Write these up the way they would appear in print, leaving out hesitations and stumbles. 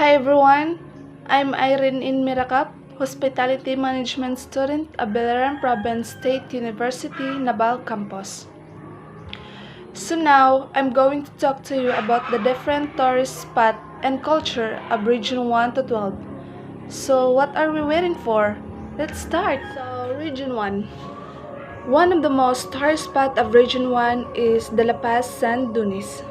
Hi everyone, I'm Irene in Miracap, Hospitality Management student at Belaran Province State University, Nabal Campus. So now, I'm going to talk to you about the different tourist spots and culture of Region 1 to 12. So what are we waiting for? Let's start! So, Region 1. One of the most tourist spots of Region 1 is the La Paz Sand Dunes.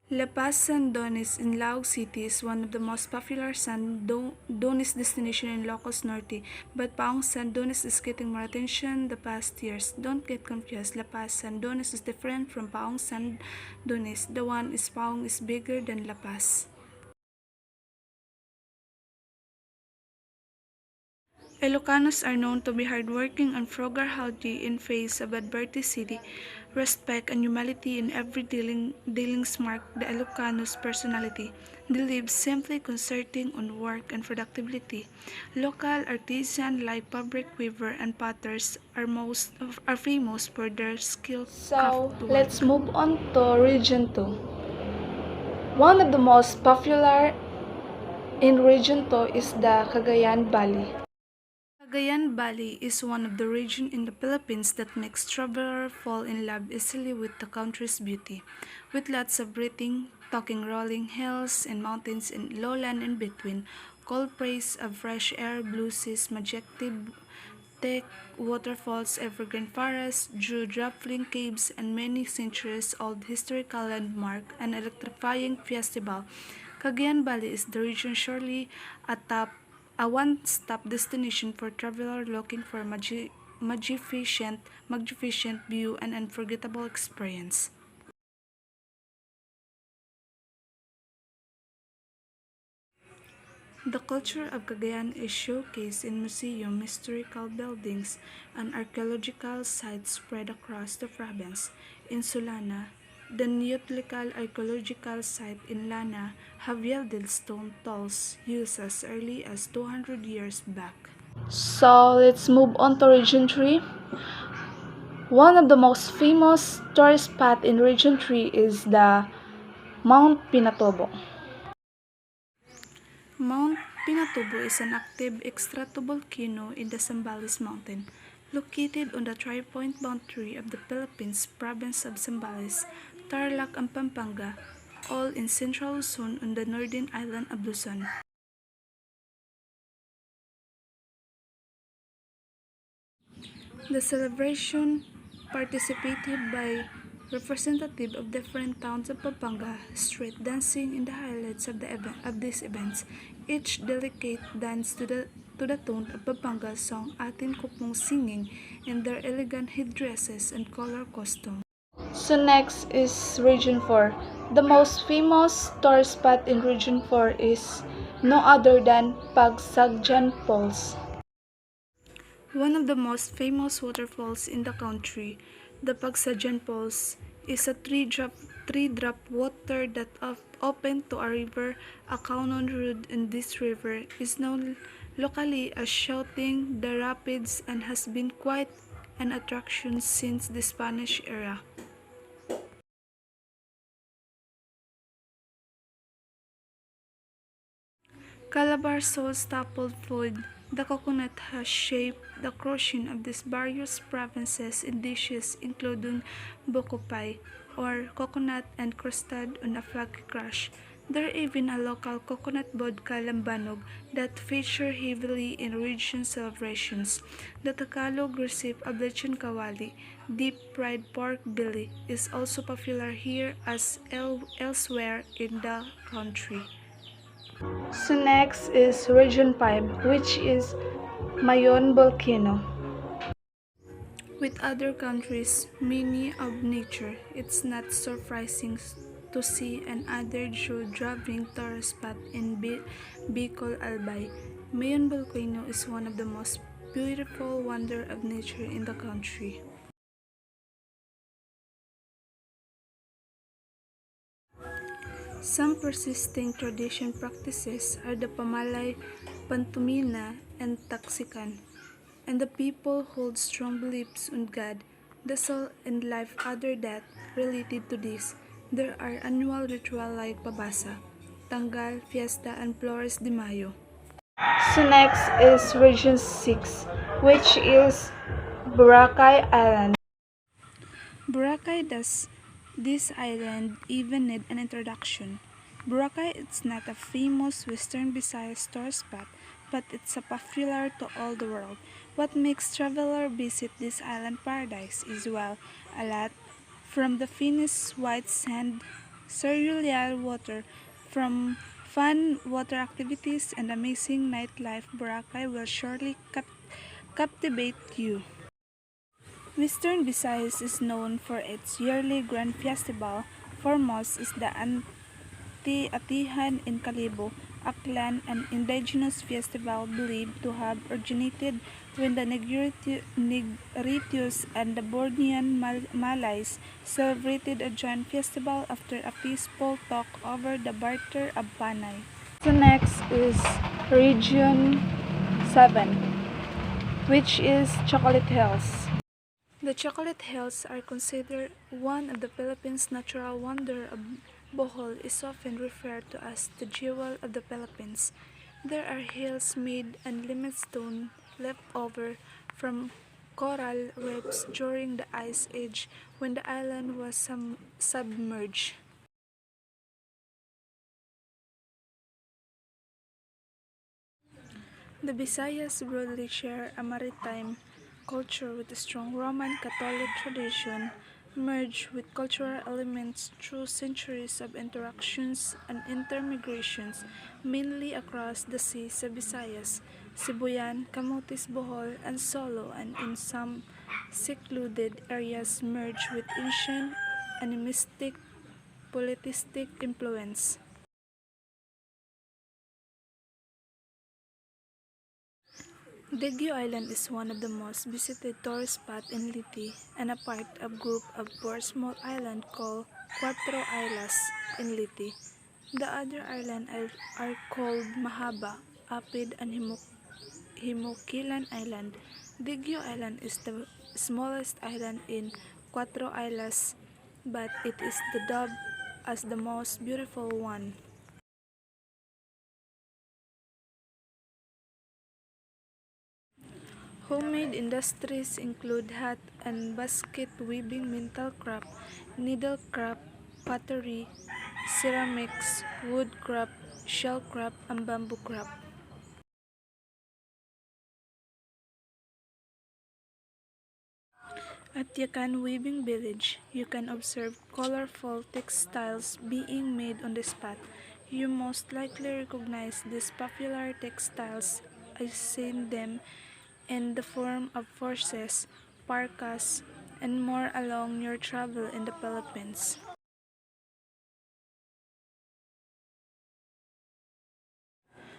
La Paz San Donis in Laog City is one of the most popular Donis destination in Ilocos Norte, but Paong San Donis is getting more attention the past years. Don't get confused, La Paz San Donis is different from Paong San Donis. The one is Paong is bigger than La Paz. Ilocanos are known to be hardworking and frugal-hearted in face of adversity. Respect and humility in every dealings mark the Ilocanos' personality. They live simply concentrating on work and productivity. Local artisans like fabric weaver and potters are famous for their skilled craft work. Let's move on to Region 2. One of the most popular in Region 2 is the Cagayan Valley. Cagayan Valley is one of the regions in the Philippines that makes travelers fall in love easily with the country's beauty, with lots of breathing, talking rolling hills and mountains and lowland in between, cold breeze of fresh air, blue seas, majestic thick waterfalls, evergreen forests, jaw-dropping caves, and many centuries-old historical landmark and electrifying festival. Cagayan Valley is the region surely a one-stop destination for travelers looking for magnificent view and unforgettable experience. The culture of Cagayan is showcased in museums, historical buildings, and archaeological sites spread across the province. In Solana, the Neolithical archaeological site in Lana have yielded stone tools used as early as 200 years back. So let's move on to Region 3. One of the most famous tourist spots in Region 3 is the Mount Pinatubo. Mount Pinatubo is an active extratovolcano in the Zambales Mountain, located on the tri-point boundary of the Philippines province of Zambales, Tarlac, and Pampanga, all in central Luzon on the northern island of Luzon. The celebration, participated by representatives of different towns of Pampanga, street dancing in the highlights of these events. Each delicate dance to the tune of Pampanga song Atin Kupong singing in their elegant headdresses and color costume. So next is Region 4. The most famous tourist spot in Region 4 is no other than Pagsagjan Falls. One of the most famous waterfalls in the country, the Pagsajan Falls, is a three-drop water that open to a river. A canyon road in this river is known locally as Shouting the Rapids and has been quite an attraction since the Spanish era. Calabar Soul's staple food, the coconut has shaped the cuisine of these various provinces in dishes including buko pie, or coconut encrusted on a flaky crush. There even a local coconut vodka lambanog that feature heavily in region celebrations. The Tagalog recipe of lechon kawali, deep-fried pork belly, is also popular here as elsewhere in the country. So next is Region 5, which is Mayon Volcano. With other countries, many of nature, it's not surprising to see another jaw-dropping tourist spot in Bicol, Albay. Mayon Volcano is one of the most beautiful wonder of nature in the country. Some persisting tradition practices are the Pamalay, Pantumina, and Taksikan, and the people hold strong beliefs on God, the soul, and life other that related to this. There are annual rituals like Pabasa, Tangal, Fiesta, and Flores de Mayo. So next is Region 6, which is Boracay Island. Boracay does this island even need an introduction? Boracay is not a famous Western Visayas tourist spot, but it's a popular to all the world. What makes traveler visit this island paradise is well, a lot from the finished white sand, cerulean water, from fun water activities and amazing nightlife. Boracay will surely captivate you. Western Visayas is known for its yearly grand festival. Foremost is the Atihan in Calibo, Aklan, an indigenous festival believed to have originated when the Negritius and the Bornean Malays celebrated a joint festival after a peaceful talk over the barter of Panay. So next is Region 7, which is Chocolate Hills. The Chocolate Hills are considered one of the Philippines' natural wonder. Of Bohol is often referred to as the jewel of the Philippines. There are hills made and limestone left over from coral reefs during the Ice Age when the island was submerged. The Visayas broadly share a maritime culture with a strong Roman Catholic tradition, merged with cultural elements through centuries of interactions and intermigrations, mainly across the sea sa Visayas, Sibuyan, Camotes, Bohol, and Solo, and in some secluded areas merged with ancient animistic politistic influence. Baguio Island is one of the most visited tourist spots in Liti and a part of group of four small islands called Cuatro Islas in Liti. The other islands are called Mahaba, Apid, and Himukilan Island. Baguio Island is the smallest island in Cuatro Islas, but it is the dubbed as the most beautiful one. Homemade industries include hat and basket weaving, metal craft, needlecraft, pottery, ceramics, woodcraft, shellcraft, and bamboo craft. At Yakan Weaving Village, you can observe colorful textiles being made on the spot. You most likely recognize these popular textiles as seeing them in the form of forces, parkas, and more along your travel in the Philippines.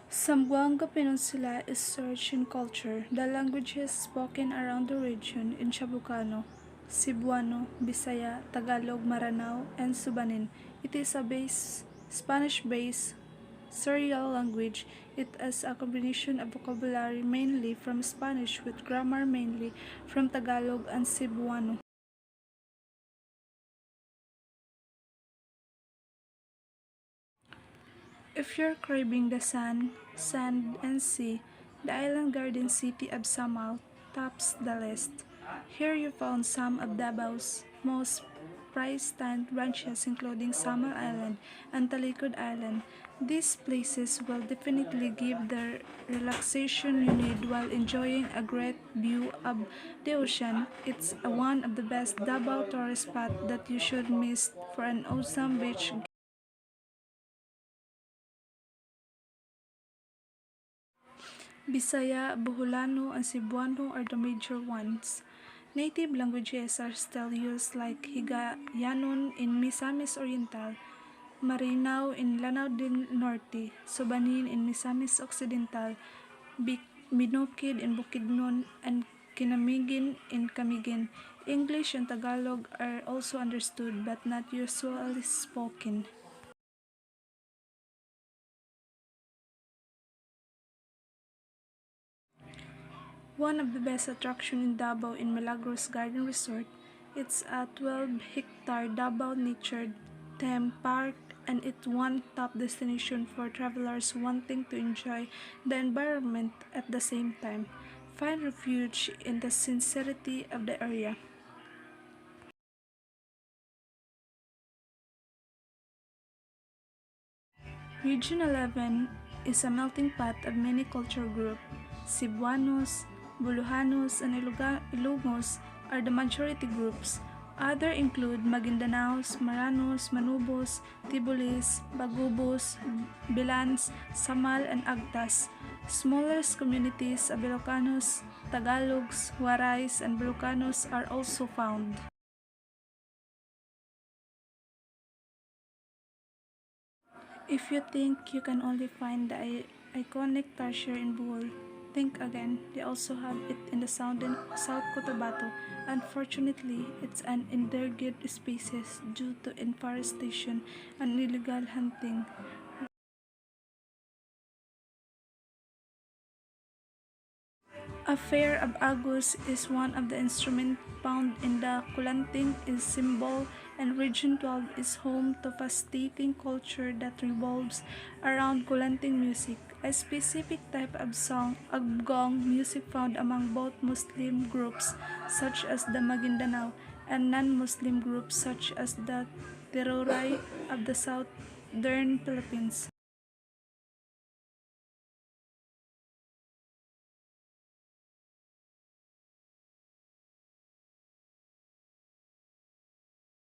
Zamboanga Peninsula is rich in culture. The languages spoken around the region in Chabacano, Cebuano, Bisaya, Tagalog, Maranao, and Subanin. It is a Spanish-based Surreal language. It is a combination of vocabulary mainly from Spanish with grammar mainly from Tagalog and Cebuano. If you're craving the sun, sand, and sea, the island garden city of Samal tops the list. Here you found some of Davao's most prized ranches including Samal Island and Talikod Island. These places will definitely give the relaxation you need while enjoying a great view of the ocean. It's one of the best Davao tourist spots that you should miss for an awesome beach. Bisaya, Boholano, and Cebuano are the major ones. Native languages are still used like Higayanon in Misamis Oriental, Marinao in Lanao del Norte, Subanin in Misamis Occidental, Binukid in Bukidnon, and Kinamigin in Camiguin. English and Tagalog are also understood but not usually spoken. One of the best attractions in Davao in Milagros Garden Resort, it's a 12-hectare Davao Nature Theme Park and it's one top destination for travelers wanting to enjoy the environment at the same time. Find refuge in the sincerity of the area. Region 11 is a melting pot of many cultural groups. Cebuanos, Buluhanos, and Ilongos are the majority groups. Others include Magindanaos, Maranos, Manubos, Tibulis, Bagubos, Bilans, Samal, and Agtas. Smallest communities of Ilocanos, Tagalogs, Warais, and Bilocanos are also found. If you think you can only find the iconic tarsier in Bohol, think again. They also have it in the South Cotabato. Unfortunately, it's an endangered species due to deforestation and illegal hunting. A fair of Agus is one of the instruments found in the Kulanting is symbol, and Region 12 is home to fascinating culture that revolves around Kulanting music, a specific type of song, agong music found among both Muslim groups such as the Maguindanao and non-Muslim groups such as the Tiroray of the southern Philippines.